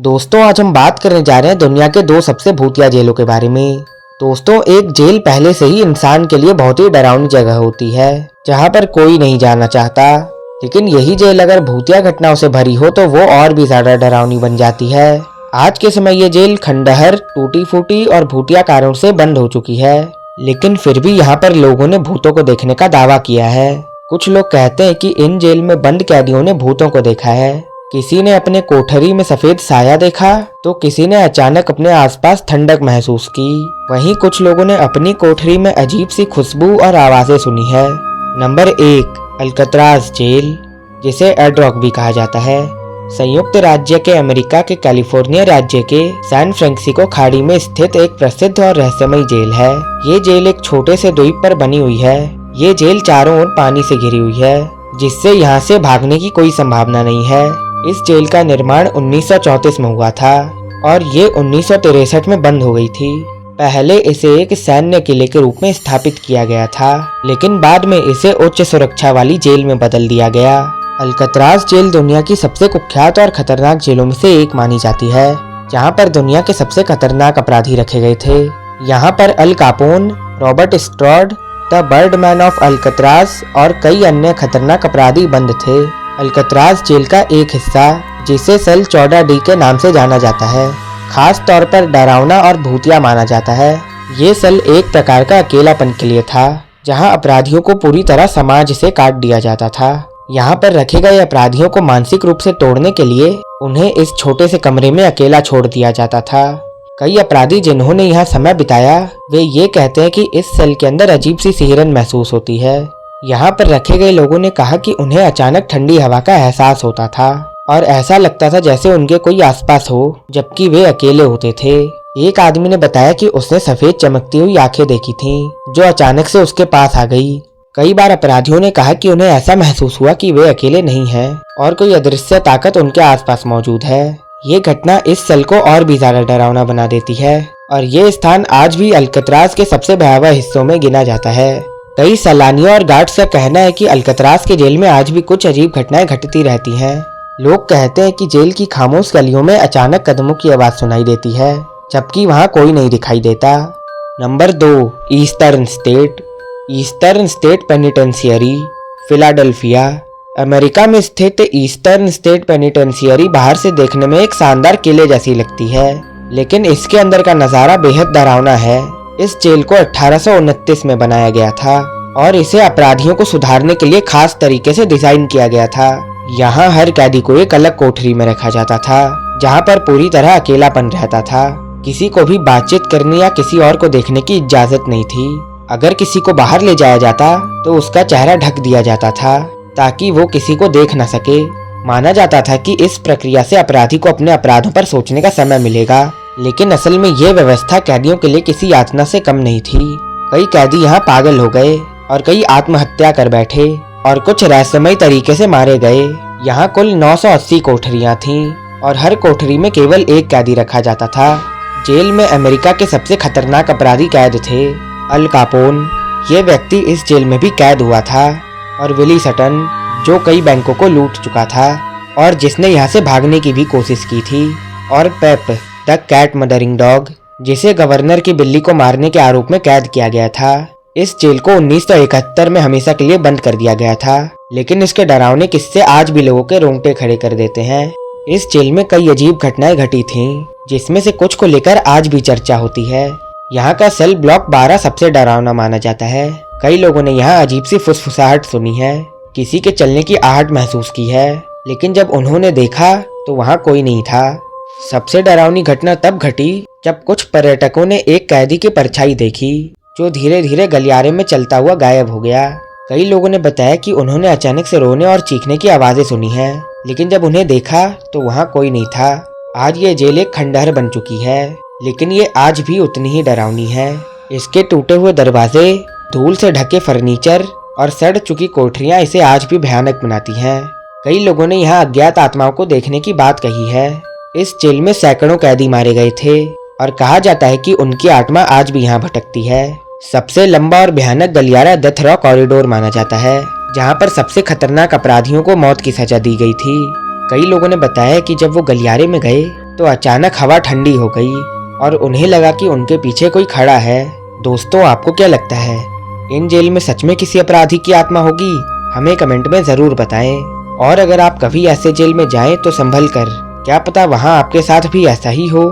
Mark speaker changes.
Speaker 1: दोस्तों आज हम बात करने जा रहे हैं दुनिया के दो सबसे भूतिया जेलों के बारे में। दोस्तों एक जेल पहले से ही इंसान के लिए बहुत ही डरावनी जगह होती है जहां पर कोई नहीं जाना चाहता, लेकिन यही जेल अगर भूतिया घटनाओं से भरी हो तो वो और भी ज्यादा डरावनी बन जाती है। आज के समय ये जेल खंडहर, टूटी फूटी और भूतिया कारणों से बंद हो चुकी है, लेकिन फिर भी यहाँ पर लोगों ने भूतों को देखने का दावा किया है। कुछ लोग कहते हैं कि इन जेल में बंद कैदियों ने भूतों को देखा है। किसी ने अपने कोठरी में सफेद साया देखा तो किसी ने अचानक अपने आसपास ठंडक महसूस की। वहीं कुछ लोगों ने अपनी कोठरी में अजीब सी खुशबू और आवाजें सुनी है। नंबर 1, अल्कत्राज जेल, जिसे एड रॉक भी कहा जाता है। संयुक्त राज्य के अमेरिका के कैलिफोर्निया राज्य के सैन फ्रांसिस्को खाड़ी में स्थित एक प्रसिद्ध और रहस्यमय जेल है। ये जेल एक छोटे से द्वीप पर बनी हुई है। ये जेल चारों ओर पानी से घिरी हुई है, जिससे यहाँ से भागने की कोई संभावना नहीं है। इस जेल का निर्माण 1934 में हुआ था और ये 1963 में बंद हो गई थी। पहले इसे एक सैन्य किले के रूप में स्थापित किया गया था, लेकिन बाद में इसे उच्च सुरक्षा वाली जेल में बदल दिया गया। अल्कत्राज जेल दुनिया की सबसे कुख्यात और खतरनाक जेलों में से एक मानी जाती है, जहां पर दुनिया के सबसे खतरनाक अपराधी रखे गए थे। यहाँ पर अल कापोन, रॉबर्ट स्ट्रॉड, द बर्डमैन ऑफ अल्कत्राज और कई अन्य खतरनाक अपराधी बंद थे। अल्कत्राज जेल का एक हिस्सा, जिसे सेल 14D के नाम से जाना जाता है, खास तौर पर डरावना और भूतिया माना जाता है। ये सेल एक प्रकार का अकेलापन के लिए था, जहां अपराधियों को पूरी तरह समाज से काट दिया जाता था। यहाँ पर रखे गए अपराधियों को मानसिक रूप से तोड़ने के लिए उन्हें इस छोटे से कमरे में अकेला छोड़ दिया जाता था। कई अपराधी जिन्होंने यहाँ समय बिताया वे ये कहते हैं कि इस सेल के अंदर अजीब सी सिहरन महसूस होती है। यहाँ पर रखे गए लोगों ने कहा कि उन्हें अचानक ठंडी हवा का एहसास होता था और ऐसा लगता था जैसे उनके कोई आसपास हो, जबकि वे अकेले होते थे। एक आदमी ने बताया कि उसने सफेद चमकती हुई आंखें देखी थीं, जो अचानक से उसके पास आ गई। कई बार अपराधियों ने कहा कि उन्हें ऐसा महसूस हुआ कि वे अकेले नहीं हैं और कोई अदृश्य ताकत उनके आसपास मौजूद है। ये घटना इस सेल को और भी ज्यादा डरावना बना देती है और ये स्थान आज भी अल्कत्राज के सबसे भयावह हिस्सों में गिना जाता है। कई सैलानियों और गार्ड्स का कहना है कि अल्कत्राज के जेल में आज भी कुछ अजीब घटनाएं घटती रहती हैं। लोग कहते हैं कि जेल की खामोश गलियों में अचानक कदमों की आवाज सुनाई देती है, जबकि वहां कोई नहीं दिखाई देता। Number 2, eastern state. Eastern state penitentiary, Philadelphia. America में स्थित ईस्टर्न स्टेट पेनिटेंशियरी बाहर से देखने में एक शानदार किले जैसी लगती है, लेकिन इसके अंदर का नजारा बेहद डरावना है। इस जेल को 1829 में बनाया गया था और इसे अपराधियों को सुधारने के लिए खास तरीके से डिजाइन किया गया था। यहाँ हर कैदी को एक अलग कोठरी में रखा जाता था, जहाँ पर पूरी तरह अकेलापन रहता था। किसी को भी बातचीत करने या किसी और को देखने की इजाजत नहीं थी। अगर किसी को बाहर ले जाया जाता तो उसका चेहरा ढक दिया जाता था ताकि वो किसी को देख न सके। माना जाता था कि इस प्रक्रिया से अपराधी को अपने अपराधों पर सोचने का समय मिलेगा, लेकिन असल में ये व्यवस्था कैदियों के लिए किसी यातना से कम नहीं थी। कई कैदी यहाँ पागल हो गए और कई आत्महत्या कर बैठे और कुछ रहस्यमय तरीके से मारे गए। यहाँ कुल 980 कोठरियाँ थीं और हर कोठरी में केवल एक कैदी रखा जाता था। जेल में अमेरिका के सबसे खतरनाक अपराधी कैद थे अल कापोन। ये व्यक्ति इस जेल में भी कैद हुआ था, और विली सटन, जो कई बैंकों को लूट चुका था और जिसने यहाँ से भागने की भी कोशिश की थी, और पेप द कैट मदरिंग डॉग, जिसे गवर्नर की बिल्ली को मारने के आरोप में कैद किया गया था। इस जेल को 1971 में हमेशा के लिए बंद कर दिया गया था, लेकिन इसके डरावने किस्से आज भी लोगों के रोंगटे खड़े कर देते हैं। इस जेल में कई अजीब घटनाएं घटी थीं, जिसमें से कुछ को लेकर आज भी चर्चा होती है। यहाँ का सेल ब्लॉक 12 सबसे डरावना माना जाता है। कई लोगों ने यहाँ अजीब सी फुसफुसाहट सुनी है, किसी के चलने की आहट महसूस की है, लेकिन जब उन्होंने देखा तो वहाँ कोई नहीं था। सबसे डरावनी घटना तब घटी जब कुछ पर्यटकों ने एक कैदी की परछाई देखी, जो धीरे धीरे गलियारे में चलता हुआ गायब हो गया। कई लोगों ने बताया कि उन्होंने अचानक से रोने और चीखने की आवाजें सुनी है, लेकिन जब उन्हें देखा तो वहाँ कोई नहीं था। आज ये जेल एक खंडहर बन चुकी है, लेकिन ये आज भी उतनी ही डरावनी है। इसके टूटे हुए दरवाजे, धूल से ढके फर्नीचर और सड़ चुकी कोठरियां इसे आज भी भयानक बनाती हैं। कई लोगों ने यहाँ अज्ञात आत्माओं को देखने की बात कही है। इस जेल में सैकड़ों कैदी मारे गए थे और कहा जाता है कि उनकी आत्मा आज भी यहाँ भटकती है। सबसे लंबा और भयानक गलियारा डेथ रॉ कॉरिडोर माना जाता है, जहाँ पर सबसे खतरनाक अपराधियों को मौत की सजा दी गई थी। कई लोगों ने बताया कि जब वो गलियारे में गए तो अचानक हवा ठंडी हो गई और उन्हें लगा कि उनके पीछे कोई खड़ा है। दोस्तों, आपको क्या लगता है, इन जेल में सच में किसी अपराधी की आत्मा होगी? हमें कमेंट में ज़रूर बताएं। और अगर आप कभी ऐसे जेल में जाएं तो संभल कर, क्या पता वहां आपके साथ भी ऐसा ही हो।